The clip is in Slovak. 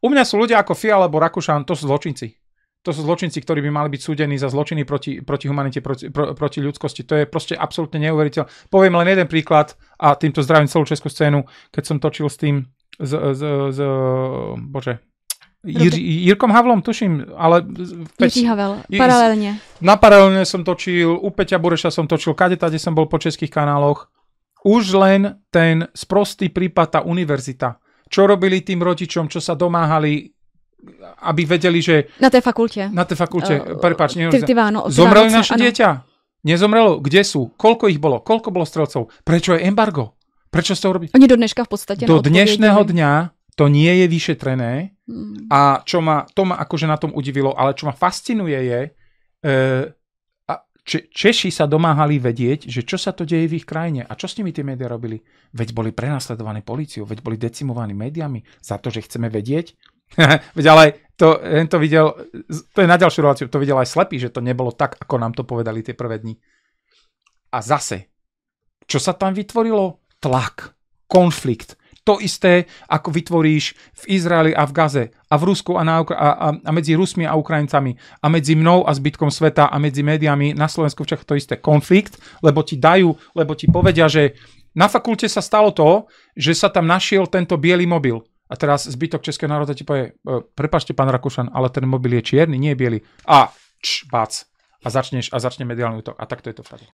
U mňa sú ľudia ako Fiala alebo Rakušan, to sú zločinci. To sú zločinci, ktorí by mali byť súdení za zločiny proti humanite, proti ľudskosti. To je proste absolútne neuveriteľné. Poviem len jeden príklad a týmto zdravím celú českú scénu, keď som točil s tým Jirkom Havlom, tuším, ale... Jiří Havel, paralelne. Na paralelne som točil, u Peťa Bureša som točil, kadetade som bol po českých kanáloch. Už len ten sprostý prípad, tá univerzita. Čo robili tým rodičom, čo sa domáhali, aby vedeli, že... Na tej fakulte. Prepáč. Zomreli naše dieťa? Nezomrelo? Kde sú? Koľko ich bolo? Koľko bolo strelcov? Prečo je embargo? Prečo ste to robili? Oni do dneška v podstate do dnešného dňa to nie je vyšetrené a to ma akože na tom udivilo, ale čo ma fascinuje je, Češi sa domáhali vedieť, že čo sa to deje v ich krajine a čo s nimi tie médiá robili. Veď boli prenasledovaní políciou, veď boli decimovaní médiami za to, že chceme vedieť. Veď ale to videl, to je na ďalšiu reláciu, to videl aj slepý, že to nebolo tak, ako nám to povedali tie prvé dni. A zase, čo sa tam vytvorilo? Tlak, konflikt. To isté, ako vytvoríš v Izraeli a v Gaze a v Rusku a medzi Rusmi a Ukrajincami a medzi mnou a zbytkom sveta a medzi médiami na Slovensku však to isté konflikt, lebo ti povedia, že na fakulte sa stalo to, že sa tam našiel tento biely mobil. A teraz zbytok českého národa ti povie, prepáčte pán Rakušan, ale ten mobil je čierny, nie je biely. A bac. A začne mediálny útok. A takto je to všade.